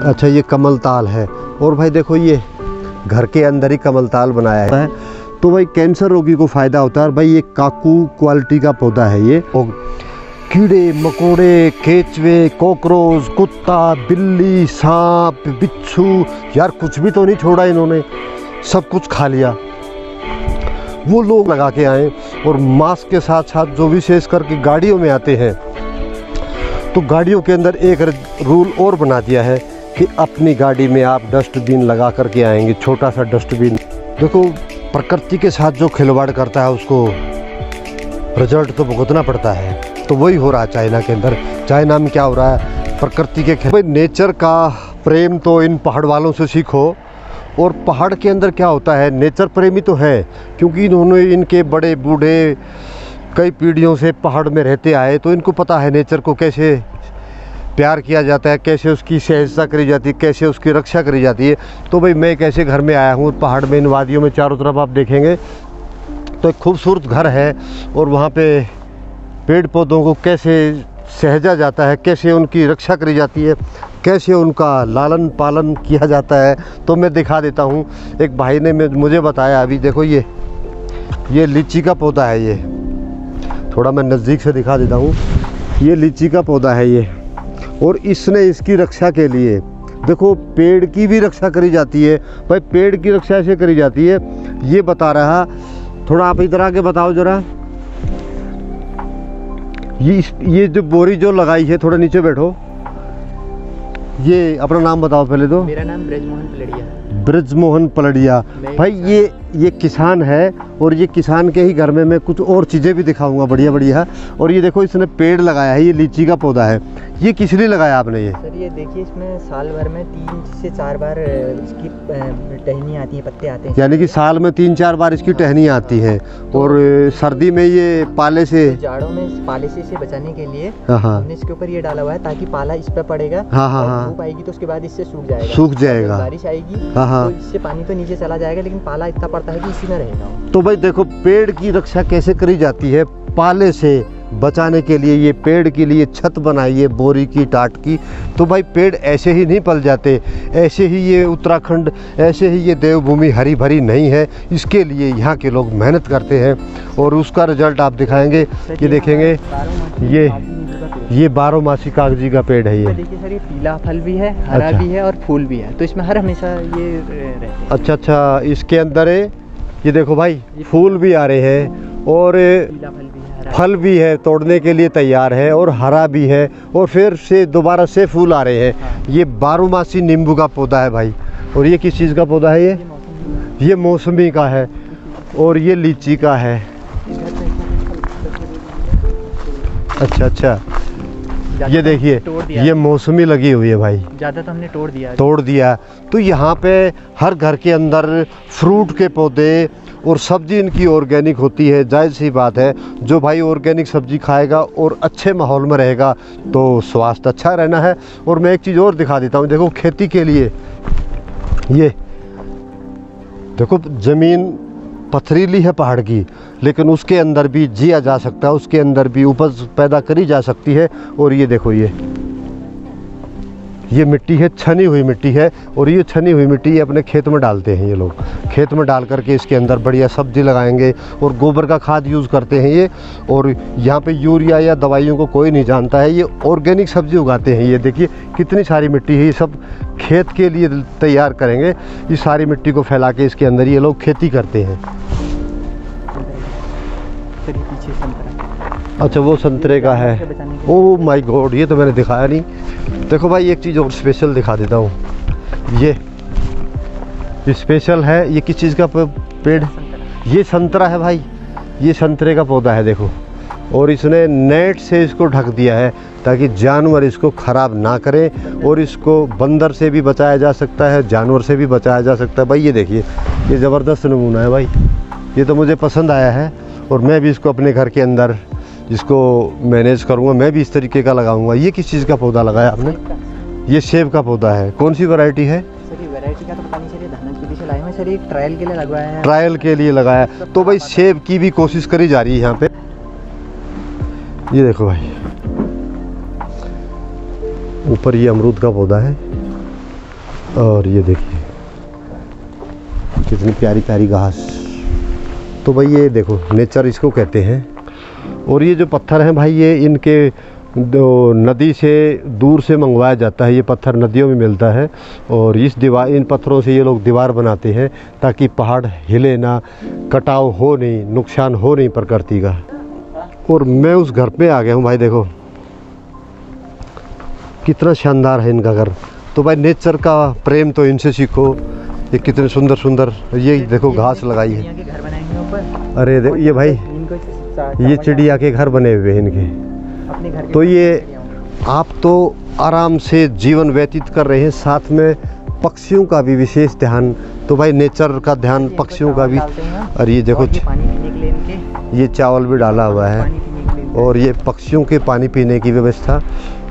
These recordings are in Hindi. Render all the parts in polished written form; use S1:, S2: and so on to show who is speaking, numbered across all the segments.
S1: अच्छा, ये कमलताल है। और भाई देखो, ये घर के अंदर ही कमलताल बनाया है, तो भाई कैंसर रोगी को फ़ायदा होता है। और भाई ये काकू क्वालिटी का पौधा है ये। और कीड़े मकोड़े, केचुए, कॉकरोच, कुत्ता, बिल्ली, सांप, बिच्छू, यार कुछ भी तो नहीं छोड़ा इन्होंने, सब कुछ खा लिया। वो लोग लगा के आए। और मास्क के साथ साथ जो विशेष करके गाड़ियों में आते हैं, तो गाड़ियों के अंदर एक रूल और बना दिया है कि अपनी गाड़ी में आप डस्टबिन लगा करके आएंगे, छोटा सा डस्टबिन। देखो, प्रकृति के साथ जो खिलवाड़ करता है उसको रिजल्ट तो भुगतना पड़ता है। तो वही हो रहा है चाइना के अंदर। चाइना में क्या हो रहा है, प्रकृति के भाई नेचर का प्रेम तो इन पहाड़ वालों से सीखो। और पहाड़ के अंदर क्या होता है, नेचर प्रेमी तो है, क्योंकि इन्होंने, इनके बड़े बूढ़े कई पीढ़ियों से पहाड़ में रहते आए, तो इनको पता है नेचर को कैसे प्यार किया जाता है, कैसे उसकी सहजता करी जाती है, कैसे उसकी रक्षा करी जाती है। तो भाई मैं एक ऐसे घर में आया हूँ पहाड़ में, इन वादियों में चारों तरफ आप देखेंगे तो एक खूबसूरत घर है। और वहाँ पे पेड़ पौधों को कैसे सहेजा जाता है, कैसे उनकी रक्षा करी जाती है, कैसे उनका लालन पालन किया जाता है, तो मैं दिखा देता हूँ। एक भाई ने मुझे बताया अभी, देखो ये लीची का पौधा है। ये थोड़ा मैं नज़दीक से दिखा देता हूँ। ये लीची का पौधा है ये। और इसने इसकी रक्षा के लिए, देखो पेड़ की भी रक्षा करी जाती है। भाई पेड़ की रक्षा ऐसे करी जाती है, ये बता रहा। थोड़ा आप इधर आके बताओ ज़रा। ये जो बोरी जो लगाई है, थोड़ा नीचे बैठो। ये अपना नाम बताओ पहले तो।
S2: मेरा नाम ब्रजमोहन पलड़िया।
S1: ब्रजमोहन पलड़िया। भाई ये किसान है, और ये किसान के ही घर में मैं कुछ और चीज़ें भी दिखाऊंगा बढ़िया बढ़िया। और ये देखो, इसने पेड़ लगाया है, ये लीची का पौधा है। ये किस लिए लगाया आपने ये?
S2: सर ये देखिए, इसमें साल भर में 3 से 4 बार इसकी टहनी आती है, पत्ते आते हैं।
S1: यानी कि साल में 3-4 बार इसकी टहनियाँ आती हैं। और सर्दी में ये पाले से,
S2: जाड़ों में पाले से इसे बचाने के लिए
S1: हाँ
S2: हमने इसके ऊपर ये डाला हुआ है, ताकि पाला इस पर पड़ेगा।
S1: हाँ,
S2: धूप आएगी तो उसके बाद इससे सूख जाएगा। बारिश आएगी तो इससे पानी तो नीचे चला जाएगा, लेकिन पाला इतना पड़ता है कि इसी में रहेगा।
S1: तो भाई देखो, पेड़ की रक्षा कैसे करी जाती है, पाले से बचाने के लिए ये पेड़ के लिए छत बनाई है बोरी की, टाट की। तो भाई पेड़ ऐसे ही नहीं पल जाते, ऐसे ही ये उत्तराखंड, ऐसे ही ये देवभूमि हरी भरी नहीं है। इसके लिए यहाँ के लोग मेहनत करते हैं, और उसका रिजल्ट आप दिखाएंगे। ये देखेंगे, ये 12मासी कागजी का पेड़ है ये।
S2: देखिए सर, ये पीला फल भी है, हरा भी है और फूल भी है, तो इसमें हर हमेशा ये रहते हैं।
S1: अच्छा, इसके अंदर ये देखो भाई, फूल भी आ रहे हैं, और फल भी है, तोड़ने के लिए तैयार है, और हरा भी है, और फिर से दोबारा से फूल आ रहे हैं। ये 12मासी नींबू का पौधा है भाई। और ये किस चीज़ का पौधा है ये मौसमी का है, और ये लीची का है। अच्छा, ये देखिए, ये मौसमी लगी हुई है भाई।
S2: ज़्यादा तो हमने तोड़ दिया। तो यहाँ पे हर घर के अंदर फ्रूट के पौधे और सब्जी इनकी ऑर्गेनिक होती है। जायज़ सी बात है, जो भाई ऑर्गेनिक सब्जी खाएगा और अच्छे माहौल में रहेगा तो स्वास्थ्य अच्छा रहना है। और मैं एक चीज़ और दिखा देता हूँ। देखो, खेती के लिए ये देखो, ज़मीन पथरीली है पहाड़ की, लेकिन उसके अंदर भी जिया जा सकता है, उसके अंदर भी उपज पैदा करी जा सकती है। और ये देखो, ये मिट्टी है, छनी हुई मिट्टी है। और ये छनी हुई मिट्टी अपने खेत में डालते हैं ये लोग। खेत में डाल करके इसके अंदर बढ़िया सब्जी लगाएंगे, और गोबर का खाद यूज़ करते हैं ये। और यहाँ पे यूरिया या दवाइयों को कोई नहीं जानता है, ये ऑर्गेनिक सब्जी उगाते हैं। ये देखिए कितनी सारी मिट्टी है, ये सब खेत के लिए तैयार करेंगे। ये सारी मिट्टी को फैला के इसके अंदर ये लोग खेती करते हैं। अच्छा, वो संतरे का है। ओह माय गॉड, ये तो मैंने दिखाया नहीं। देखो भाई, एक चीज़ और स्पेशल दिखा देता हूँ। ये स्पेशल है। ये किस चीज़ का पेड़? ये संतरा है भाई, ये संतरे का पौधा है देखो। और इसने नेट से इसको ढक दिया है ताकि जानवर इसको ख़राब ना करें, और इसको बंदर से भी बचाया जा सकता है, जानवर से भी बचाया जा सकता है। भाई ये देखिए, ये ज़बरदस्त नमूना है भाई। ये तो मुझे पसंद आया है, और मैं भी इसको अपने घर के अंदर इसको मैनेज करूँगा। मैं भी इस तरीके का लगाऊंगा। ये किस चीज़ का पौधा लगाया आपने? ये सेब का पौधा है। कौन सी वैरायटी है? सर ये वैरायटी का तो पता नहीं सर, ये धनंजय से लाए हैं सर, ये ट्रायल के लिए लगवाया है।
S1: ट्रायल के लिए लगाया। तो भाई सेब की भी कोशिश करी जा रही है यहाँ पे। ये देखो भाई, ऊपर ये अमरूद का पौधा है।
S2: और ये देखिए कितनी प्यारी प्यारी घास। तो भाई ये देखो नेचर इसको कहते हैं। और ये जो पत्थर हैं भाई ये इनके नदी से दूर से मंगवाया जाता है। ये पत्थर नदियों में मिलता है और इन पत्थरों से ये लोग दीवार बनाते हैं ताकि पहाड़ हिले ना, कटाव हो नहीं, नुकसान हो नहीं प्रकृति का। और मैं उस घर पे आ गया हूँ भाई, देखो कितना शानदार है इनका घर। तो भाई नेचर का प्रेम तो इनसे सीखो। ये कितने सुंदर सुंदर, ये देखो घास लगाई है। अरे ये भाई ये चिड़िया के घर बने हुए हैं इनके। तो ये आप तो आराम से जीवन व्यतीत कर रहे हैं, साथ में पक्षियों का भी विशेष ध्यान। तो भाई नेचर का ध्यान, पक्षियों का भी। और ये देखो ये चावल भी डाला हुआ है और ये पक्षियों के पानी पीने की व्यवस्था।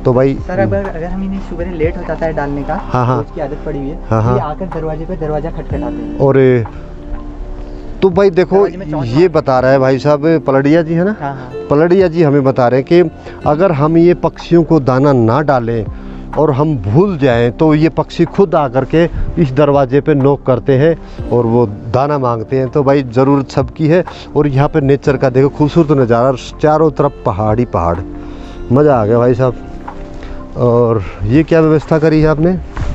S2: तो भाई
S3: सर अगर हम इन्हें सुबह लेट हो जाता है डालने का,
S2: हाँ
S3: तो उसकी आदत पड़ी हुई है।
S2: हाँ
S3: ये आकर दरवाजे पे दरवाजा खटखटाते हैं।
S2: और तो भाई देखो ये बता रहा है भाई साहब, पलड़िया जी है ना,
S3: हाँ।
S2: पलड़िया जी हमें बता रहे हैं कि अगर हम ये पक्षियों को दाना ना डालें और हम भूल जाएं तो ये पक्षी खुद आकर के इस दरवाजे पे नॉक करते हैं और वो दाना मांगते हैं। तो भाई ज़रूरत सबकी है। और यहाँ पे नेचर का देखो खूबसूरत नज़ारा, चारों तरफ पहाड़ ही पहाड़, मज़ा आ गया भाई साहब। और ये क्या व्यवस्था करी है आपने?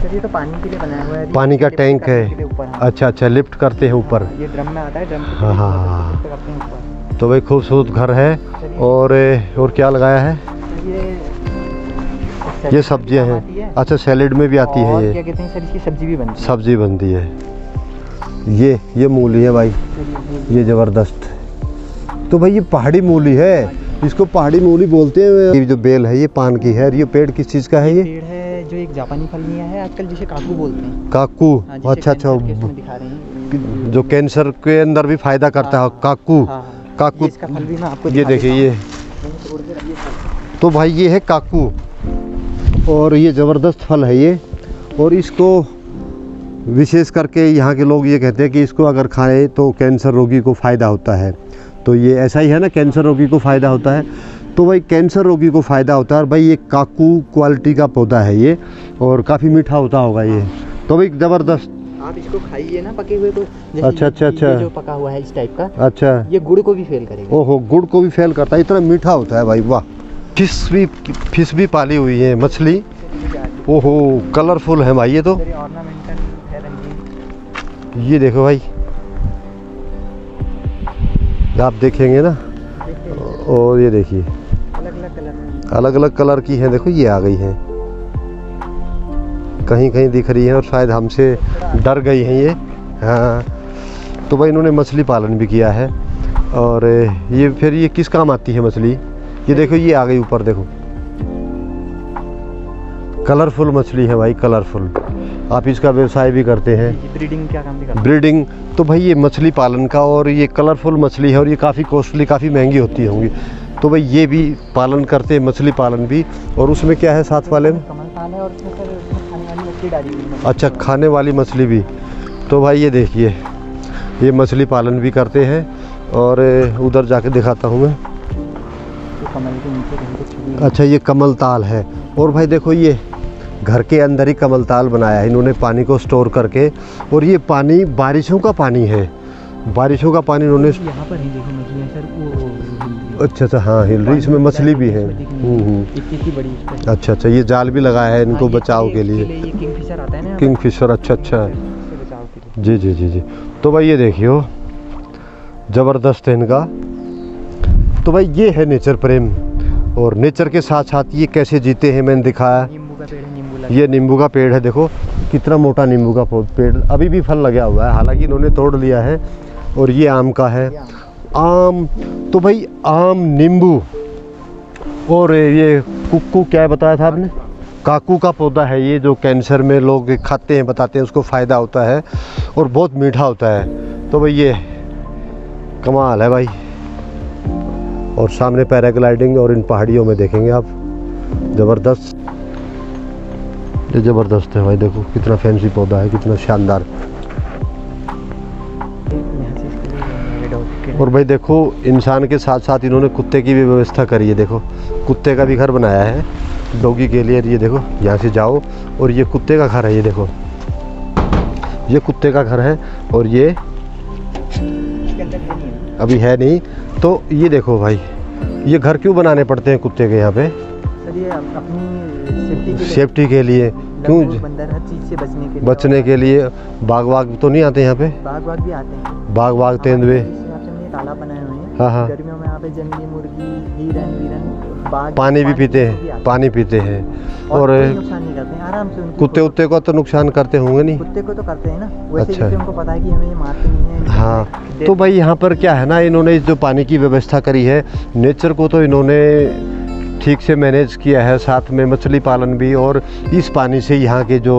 S3: ये तो पानी के लिए बनाया हुआ है।
S2: पानी का टैंक है। अच्छा अच्छा, लिफ्ट करते हैं ऊपर।
S3: ये ड्रम में आता है, ड्रम
S2: हाँ हाँ। तो भाई खूबसूरत घर है। और क्या लगाया है? ये सब्जियां हैं। अच्छा सैलेड में भी आती है ये।
S3: क्या कहते हैं सर, इसकी सब्जी भी बनती है।
S2: सब्जी बनती है। ये मूली है भाई, ये ज़बरदस्त। तो भाई ये पहाड़ी मूली है, इसको पहाड़ी मूली बोलते हैं। ये जो बेल है ये पान की है। ये पेड़ किस चीज़ का है? ये
S3: पेड़ है जो एक जापानी फलियां है आजकल, जिसे काकू बोलते हैं।
S2: काकू? अच्छा अच्छा,
S3: दिखा रहे हैं
S2: जो कैंसर के अंदर भी फायदा करता है। काकू, काकू।
S3: इसका फल भी मैं आपको
S2: ये देखिए ये। तो भाई ये है काकू और ये ज़बरदस्त फल है ये। और इसको विशेष करके यहाँ के लोग ये कहते हैं कि इसको अगर खाए तो कैंसर रोगी को फ़ायदा होता है। तो ये ऐसा ही है ना, कैंसर रोगी को फ़ायदा होता है। तो भाई कैंसर रोगी को फ़ायदा होता है। और भाई ये काकू क्वालिटी का पौधा है ये, और काफ़ी मीठा होता होगा ये। तो भाई ज़बरदस्त।
S3: आप इसको खाइए ना पके हुए को।
S2: अच्छा अच्छा अच्छा,
S3: जो पका हुआ है इस टाइप का।
S2: अच्छा,
S3: ये गुड़ को भी फेल करेगा।
S2: ओहो, गुड़ को भी फेल करता है, इतना मीठा होता है भाई, वाह। फिश भी पाली हुई है, मछली। ओहो कलरफुल है भाई ये तो। ये देखो भाई, आप देखेंगे ना। और ये देखिए अलग अलग कलर की है। देखो ये आ गई है, कहीं कहीं दिख रही है और शायद हमसे डर गई हैं ये। हाँ, तो भाई इन्होंने मछली पालन भी किया है। और ये फिर ये किस काम आती है मछली? ये देखो ये आ गई ऊपर, देखो कलरफुल मछली है भाई, कलरफुल। आप इसका व्यवसाय भी करते हैं?
S3: ब्रीडिंग क्या काम भी करते हैं?
S2: ब्रीडिंग। तो भाई ये मछली पालन का, और ये कलरफुल मछली है और ये काफ़ी कॉस्टली, काफ़ी महंगी होती होंगी। तो भाई ये भी पालन करते हैं, मछली पालन भी। और उसमें क्या है साथ वाले में?
S3: कमलताल है और उसमें खाने वाली मछली डाली हुई है।
S2: अच्छा, खाने वाली मछली भी। तो भाई ये देखिए ये मछली पालन भी करते हैं। और उधर जाके दिखाता हूँ मैं।
S3: कमल के नीचे
S2: अच्छा ये कमलताल है। और भाई देखो ये घर के अंदर ही कमलताल बनाया है इन्होंने, पानी को स्टोर करके। और ये पानी बारिशों का पानी है, बारिशों का पानी इन्होंने।
S3: यहाँ पर ही देखो मछलियाँ सर, वो
S2: अच्छा अच्छा, हाँ हिल रही, इसमें मछली भी है।
S3: इतनी बड़ी।
S2: अच्छा अच्छा, ये जाल भी लगाया है इनको बचाव के लिए।
S3: ये किंगफिशर आता है ना,
S2: किंगफिशर। अच्छा अच्छा,
S3: बचाव के लिए।
S2: जी जी जी जी। तो भाई ये देखियो ज़बरदस्त है इनका। तो भाई ये है नेचर प्रेम। और नेचर के साथ साथ ये कैसे जीते हैं मैंने दिखाया।
S3: नींबू का पेड़ है,
S2: ये नींबू का पेड़ है, देखो कितना मोटा नींबू का पेड़, अभी भी फल लगा हुआ है, हालांकि इन्होंने तोड़ लिया है। और ये आम का है, आम। तो भाई आम, नींबू। और ये कुक्कू क्या बताया था आपने? काकू का पौधा है ये, जो कैंसर में लोग खाते हैं, बताते हैं उसको फ़ायदा होता है और बहुत मीठा होता है। तो भाई ये कमाल है भाई। और सामने पैराग्लाइडिंग और इन पहाड़ियों में देखेंगे आप, ज़बरदस्त। ये ज़बरदस्त है भाई, देखो कितना फैंसी पौधा है, कितना शानदार। और भाई देखो इंसान के साथ साथ इन्होंने कुत्ते की भी व्यवस्था करी है। देखो कुत्ते का भी घर बनाया है डॉगी के लिए। ये देखो यहाँ से जाओ और ये कुत्ते का घर है, ये देखो ये कुत्ते का घर है और ये
S3: इसके अंदर ये नहीं है
S2: अभी है नहीं। तो ये देखो भाई, ये घर क्यों बनाने पड़ते हैं कुत्ते के यहाँ पे?
S3: सर ये अपनी
S2: सेफ्टी के लिए। क्यों?
S3: बंदर हर चीज़ से
S2: बचने के लिए। बाघ तो नहीं आते यहाँ पे?
S3: बाघ भी आते हैं।
S2: बाघ तेंदुए।
S3: तालाब बनाए हुए हैं।
S2: हाँ हाँ।
S3: गर्मियों में यहाँ पे जंगली मुर्गी, हिरन, बाघ
S2: पानी भी पीते हैं, पानी पीते हैं। और
S3: नुकसान नहीं करते हैं, आराम से।
S2: कुत्ते को तो नुकसान करते होंगे नहीं?
S3: कुत्ते को तो करते हैं ना, वैसे
S2: अच्छा।
S3: जैसे उनको पता है कि हमें ये मारते नहीं है।
S2: हाँ, तो भाई यहाँ पर क्या है ना, इन्होंने जो पानी की व्यवस्था करी है, नेचर को तो इन्होंने ठीक से मैनेज किया है, साथ में मछली पालन भी। और इस पानी से यहाँ के जो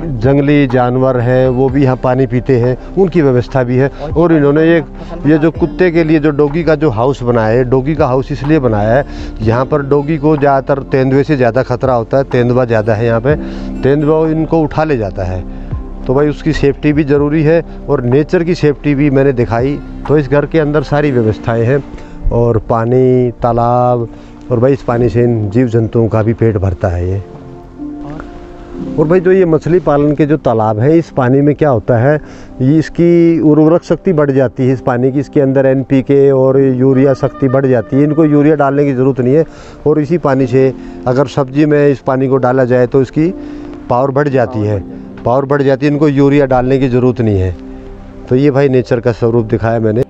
S2: जंगली जानवर हैं वो भी यहाँ पानी पीते हैं, उनकी व्यवस्था भी है। और इन्होंने ये जो कुत्ते के लिए जो डॉगी का जो हाउस बनाया है, डॉगी का हाउस इसलिए बनाया है, यहाँ पर डॉगी को ज़्यादातर तेंदुए से ज़्यादा खतरा होता है। तेंदुआ ज़्यादा है यहाँ पे, तेंदुआ इनको उठा ले जाता है। तो भाई उसकी सेफ्टी भी ज़रूरी है और नेचर की सेफ्टी भी मैंने दिखाई। तो इस घर के अंदर सारी व्यवस्थाएं हैं और पानी, तालाब, और भाई इस पानी से इन जीव जंतुओं का भी पेट भरता है ये। और भाई जो ये मछली पालन के जो तालाब हैं, इस पानी में क्या होता है, ये इसकी उर्वरक शक्ति बढ़ जाती है इस पानी की। इसके अंदर NPK और यूरिया शक्ति बढ़ जाती है। इनको यूरिया डालने की ज़रूरत नहीं है। और इसी पानी से अगर सब्जी में इस पानी को डाला जाए तो इसकी पावर बढ़ जाती है, इनको यूरिया डालने की ज़रूरत नहीं है। तो ये भाई नेचर का स्वरूप दिखाया मैंने।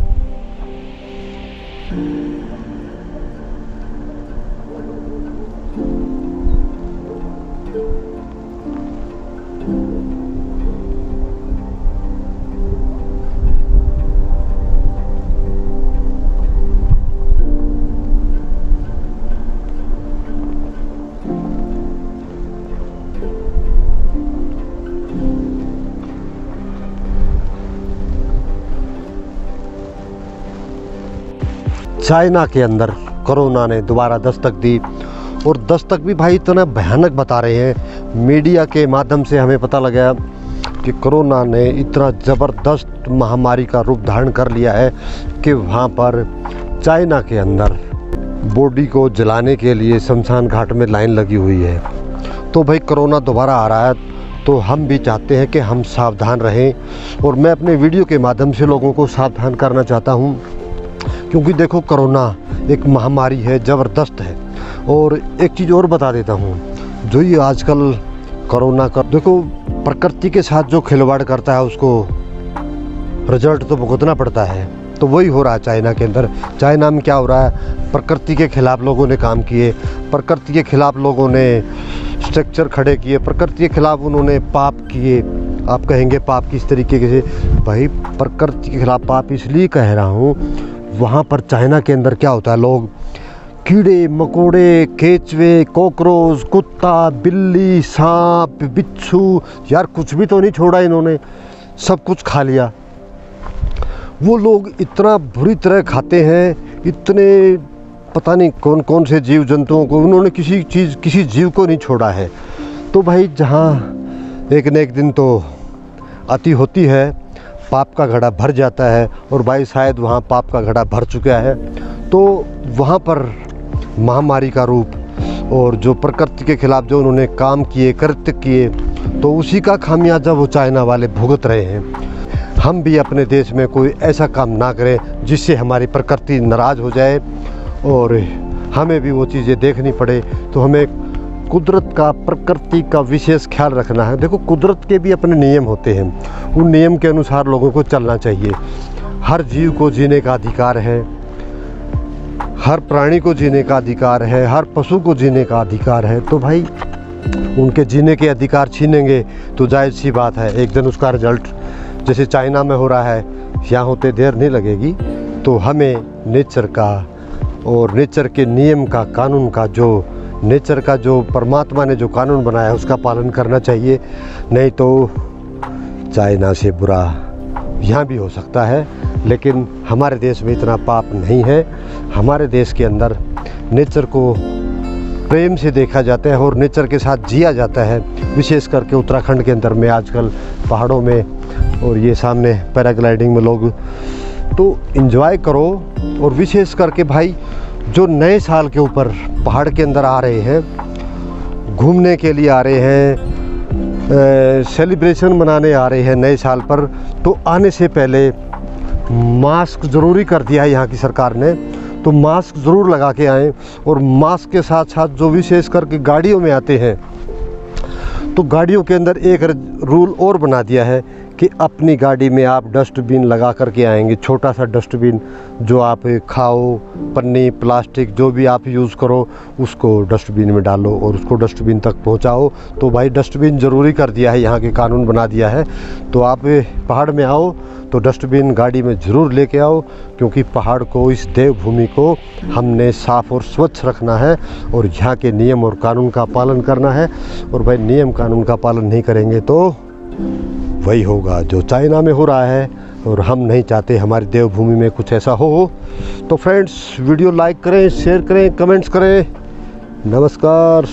S2: चाइना के अंदर कोरोना ने दोबारा दस्तक दी। और दस्तक भी भाई इतना भयानक बता रहे हैं, मीडिया के माध्यम से हमें पता लगा कि कोरोना ने इतना ज़बरदस्त महामारी का रूप धारण कर लिया है कि वहाँ पर चाइना के अंदर बॉडी को जलाने के लिए शमशान घाट में लाइन लगी हुई है। तो भाई कोरोना दोबारा आ रहा है, तो हम भी चाहते हैं कि हम सावधान रहें। और मैं अपने वीडियो के माध्यम से लोगों को सावधान करना चाहता हूँ, क्योंकि देखो कोरोना एक महामारी है, ज़बरदस्त है। और एक चीज़ और बता देता हूँ, जो ये आजकल कोरोना का देखो प्रकृति के साथ जो खिलवाड़ करता है उसको रिजल्ट तो भुगतना पड़ता है। तो वही हो रहा है चाइना के अंदर। चाइना में क्या हो रहा है, प्रकृति के खिलाफ लोगों ने काम किए, प्रकृति के खिलाफ लोगों ने स्ट्रक्चर खड़े किए, प्रकृति के खिलाफ उन्होंने पाप किए। आप कहेंगे पाप किस तरीके से? भाई प्रकृति के खिलाफ पाप इसलिए कह रहा हूँ, वहाँ पर चाइना के अंदर क्या होता है, लोग कीड़े मकोड़े, केचुए, कॉकरोच, कुत्ता, बिल्ली, सांप, बिच्छू, यार कुछ भी तो नहीं छोड़ा इन्होंने, सब कुछ खा लिया। वो लोग इतना बुरी तरह खाते हैं, इतने पता नहीं कौन कौन से जीव जंतुओं को उन्होंने किसी जीव को नहीं छोड़ा है। तो भाई जहाँ एक न एक दिन तो अति होती है, पाप का घड़ा भर जाता है। और भाई शायद वहाँ पाप का घड़ा भर चुका है, तो वहाँ पर महामारी का रूप और जो प्रकृति के खिलाफ जो उन्होंने काम किए, कृत्य किए, तो उसी का खामियाजा वो चाइना वाले भुगत रहे हैं। हम भी अपने देश में कोई ऐसा काम ना करें जिससे हमारी प्रकृति नाराज़ हो जाए और हमें भी वो चीज़ें देखनी पड़े। तो हमें कुदरत का, प्रकृति का विशेष ख्याल रखना है। देखो कुदरत के भी अपने नियम होते हैं, उन नियम के अनुसार लोगों को चलना चाहिए। हर जीव को जीने का अधिकार है, हर प्राणी को जीने का अधिकार है, हर पशु को जीने का अधिकार है। तो भाई उनके जीने के अधिकार छीनेंगे तो जायज़ सी बात है, एक दिन उसका रिजल्ट जैसे चाइना में हो रहा है, यहाँ होते देर नहीं लगेगी। तो हमें नेचर का और नेचर के नियम का, कानून का, जो नेचर का जो परमात्मा ने जो कानून बनाया है उसका पालन करना चाहिए। नहीं तो चाइना से बुरा यहाँ भी हो सकता है, लेकिन हमारे देश में इतना पाप नहीं है। हमारे देश के अंदर नेचर को प्रेम से देखा जाता है और नेचर के साथ जिया जाता है। विशेष करके उत्तराखंड के अंदर में आजकल पहाड़ों में और ये सामने पैराग्लाइडिंग में लोग तो एंजॉय करो। और विशेष करके भाई जो नए साल के ऊपर पहाड़ के अंदर आ रहे हैं, घूमने के लिए आ रहे हैं, सेलिब्रेशन मनाने आ रहे हैं नए साल पर, तो आने से पहले मास्क ज़रूरी कर दिया है यहाँ की सरकार ने। तो मास्क ज़रूर लगा के आएँ। और मास्क के साथ साथ जो विशेष करके गाड़ियों में आते हैं, तो गाड़ियों के अंदर एक रूल और बना दिया है कि अपनी गाड़ी में आप डस्टबिन लगा करके आएंगे। छोटा सा डस्टबिन जो आप खाओ, पन्नी, प्लास्टिक जो भी आप यूज़ करो उसको डस्टबिन में डालो और उसको डस्टबिन तक पहुंचाओ। तो भाई डस्टबिन ज़रूरी कर दिया है, यहाँ के कानून बना दिया है। तो आप पहाड़ में आओ तो डस्टबिन गाड़ी में ज़रूर लेके आओ, क्योंकि पहाड़ को, इस देवभूमि को हमने साफ़ और स्वच्छ रखना है और यहाँ के नियम और कानून का पालन करना है। और भाई नियम कानून का पालन नहीं करेंगे तो वही होगा जो चाइना में हो रहा है, और हम नहीं चाहते हमारी देवभूमि में कुछ ऐसा हो। तो फ्रेंड्स, वीडियो लाइक करें, शेयर करें, कमेंट्स करें। नमस्कार।